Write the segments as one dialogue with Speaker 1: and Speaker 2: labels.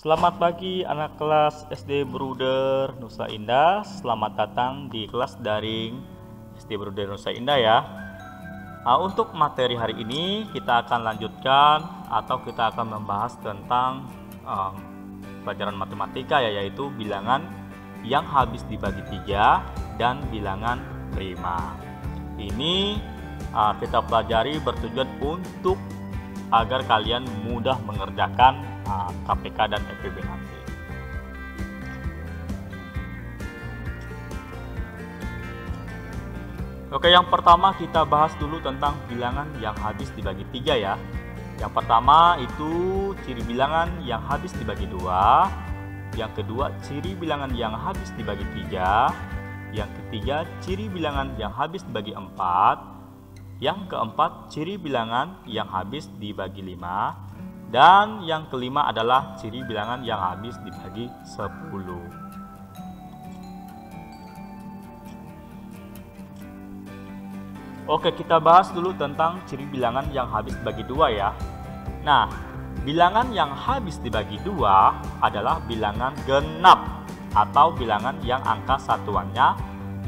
Speaker 1: Selamat pagi anak kelas SD Bruder Nusa Indah. Selamat datang di kelas daring SD Bruder Nusa Indah ya. Untuk materi hari ini kita akan lanjutkan atau kita akan membahas tentang pelajaran matematika ya, yaitu bilangan yang habis dibagi 3 dan bilangan prima. Ini kita pelajari bertujuan untuk agar kalian mudah mengerjakan KPK dan FPB nanti. Oke, yang pertama kita bahas dulu tentang bilangan yang habis dibagi 3 ya. Yang pertama itu ciri bilangan yang habis dibagi 2. Yang kedua ciri bilangan yang habis dibagi 3. Yang ketiga ciri bilangan yang habis dibagi 4. Yang keempat, ciri bilangan yang habis dibagi 5. Dan yang kelima adalah ciri bilangan yang habis dibagi 10. Oke, kita bahas dulu tentang ciri bilangan yang habis dibagi 2 ya. Nah, bilangan yang habis dibagi 2 adalah bilangan genap atau bilangan yang angka satuannya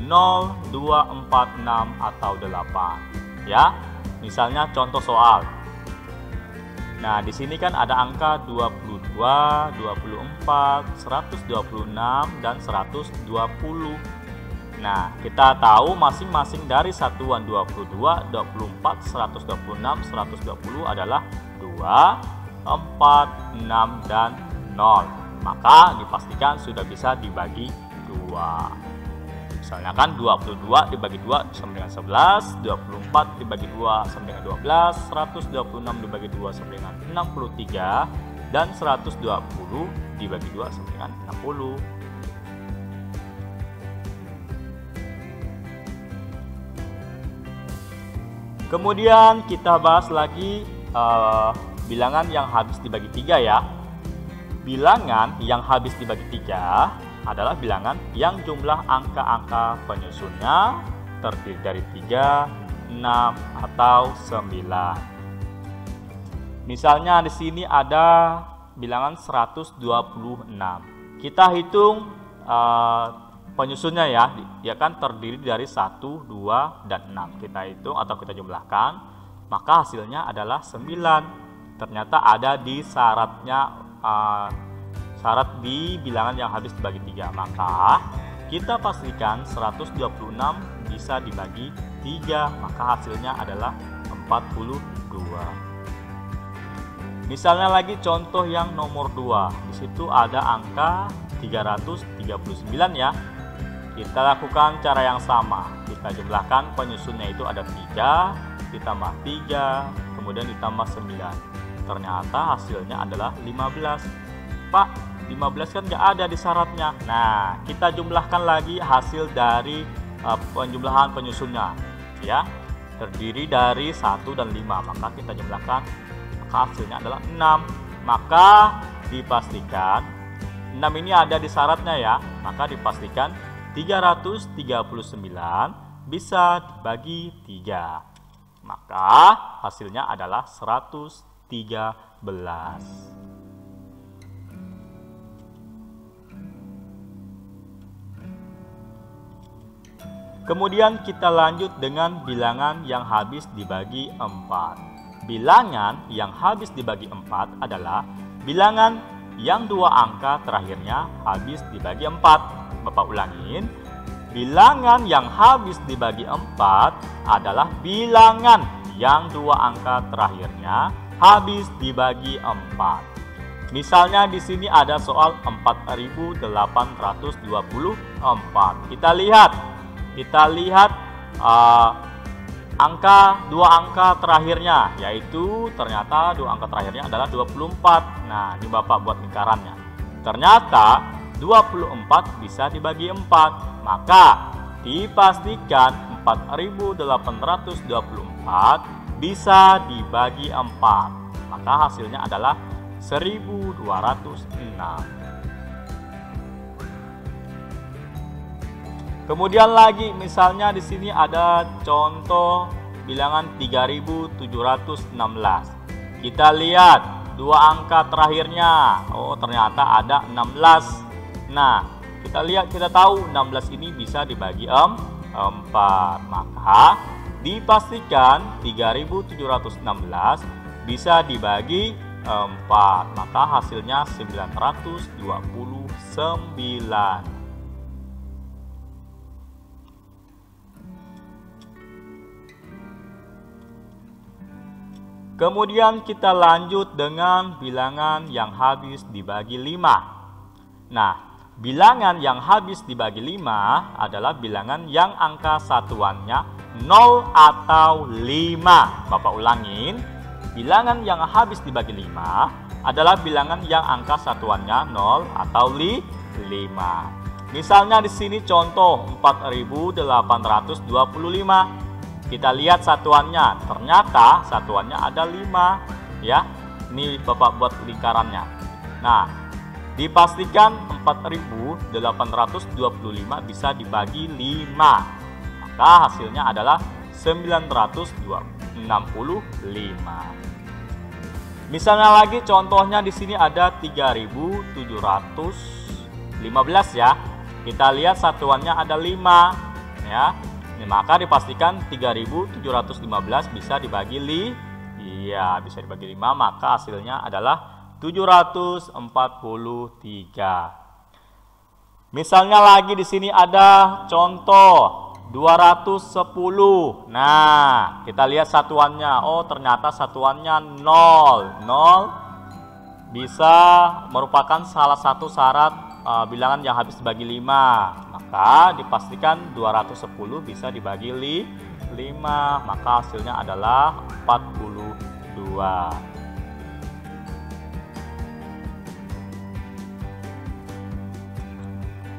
Speaker 1: 0, 2, 4, 6, atau 8. Ya, misalnya contoh soal. Nah, di sini kan ada angka 22, 24, 126 dan 120. Nah, kita tahu masing-masing dari satuan 22, 24, 126, 120 adalah 2, 4, 6 dan 0. Maka dipastikan sudah bisa dibagi 2. Misalnya kan 22 dibagi 2 sama dengan 11, 24 dibagi 2 sama dengan 12, 126 dibagi 2 sama dengan 63, dan 120 dibagi 2 sama dengan 60. Kemudian kita bahas lagi bilangan yang habis dibagi 3 ya. Bilangan yang habis dibagi 3 adalah bilangan yang jumlah angka-angka penyusunnya terdiri dari 3, 6, atau 9. Misalnya di sini ada bilangan 126. Kita hitung penyusunnya ya. Dia kan terdiri dari 1, 2, dan 6. Kita hitung atau kita jumlahkan, maka hasilnya adalah 9. Ternyata ada di syaratnya, syarat di bilangan yang habis dibagi 3. Maka kita pastikan 126 bisa dibagi 3, maka hasilnya adalah 42. Misalnya lagi contoh yang nomor 2. Di situ ada angka 339 ya. Kita lakukan cara yang sama. Kita jumlahkan penyusunnya itu ada 3 ditambah 3 kemudian ditambah 9. Ternyata hasilnya adalah 15. Pak, 15 kan nggak ada di syaratnya. Nah, kita jumlahkan lagi hasil dari penjumlahan penyusunnya ya. Terdiri dari 1 dan 5, maka kita jumlahkan, maka hasilnya adalah 6. Maka dipastikan 6 ini ada di syaratnya ya. Maka dipastikan 339 bisa dibagi 3. Maka hasilnya adalah 113. Kemudian kita lanjut dengan bilangan yang habis dibagi 4. Bilangan yang habis dibagi 4 adalah bilangan yang 2 angka terakhirnya habis dibagi 4. Bapak ulangin. Bilangan yang habis dibagi 4 adalah bilangan yang 2 angka terakhirnya habis dibagi 4. Misalnya di sini ada soal 4824. Kita lihat angka 2 angka terakhirnya, yaitu ternyata 2 angka terakhirnya adalah 24. Nah, ini Bapak buat lingkarannya. Ternyata 24 bisa dibagi 4. Maka dipastikan 4824 bisa dibagi 4. Maka hasilnya adalah 1206. Kemudian lagi misalnya di sini ada contoh bilangan 3716. Kita lihat dua angka terakhirnya. Oh, ternyata ada 16. Nah, kita tahu 16 ini bisa dibagi 4. Maka dipastikan 3716 bisa dibagi 4. Maka hasilnya 929. Kemudian kita lanjut dengan bilangan yang habis dibagi 5. Nah, bilangan yang habis dibagi 5 adalah bilangan yang angka satuannya 0 atau 5. Bapak ulangin, bilangan yang habis dibagi 5 adalah bilangan yang angka satuannya 0 atau 5. Misalnya di sini contoh 4825. Kita lihat satuannya, ternyata satuannya ada 5 ya. Ini Bapak buat lingkarannya. Nah, dipastikan 4825 bisa dibagi 5. Maka hasilnya adalah 965. Misalnya lagi contohnya di sini ada 3715 ya. Kita lihat satuannya ada 5 ya. Maka dipastikan 3715 bisa dibagi 5, maka hasilnya adalah 743. Misalnya lagi di sini ada contoh 210. Nah, kita lihat satuannya. Oh, ternyata satuannya 0. 0 bisa merupakan salah satu syarat bilangan yang habis dibagi 5. Maka dipastikan 210 bisa dibagi 5. Maka hasilnya adalah 42.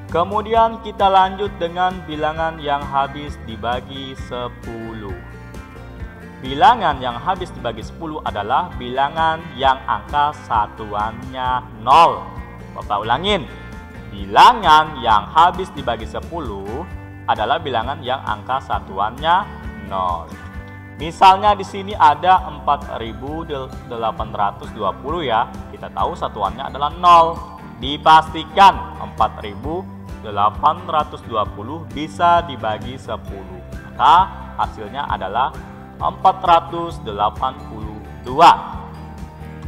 Speaker 1: Kemudian kita lanjut dengan bilangan yang habis dibagi 10. Bilangan yang habis dibagi 10 adalah bilangan yang angka satuannya 0. Bapak ulangin. Bilangan yang habis dibagi 10 adalah bilangan yang angka satuannya 0. Misalnya di sini ada 4820 ya. Kita tahu satuannya adalah 0. Dipastikan 4820 bisa dibagi 10. Maka hasilnya adalah 482.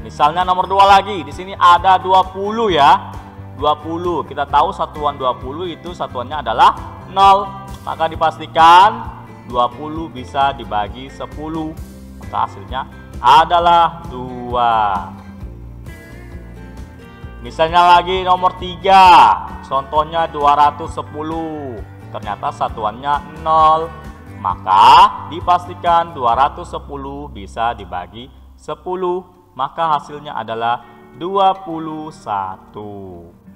Speaker 1: Misalnya nomor 2 lagi. Di sini ada 20 ya. 20. Kita tahu satuan 20 itu satuannya adalah 0. Maka dipastikan 20 bisa dibagi 10. Maka hasilnya adalah 2. Misalnya lagi nomor 3. Contohnya 210. Ternyata satuannya 0. Maka dipastikan 210 bisa dibagi 10. Maka hasilnya adalah 21.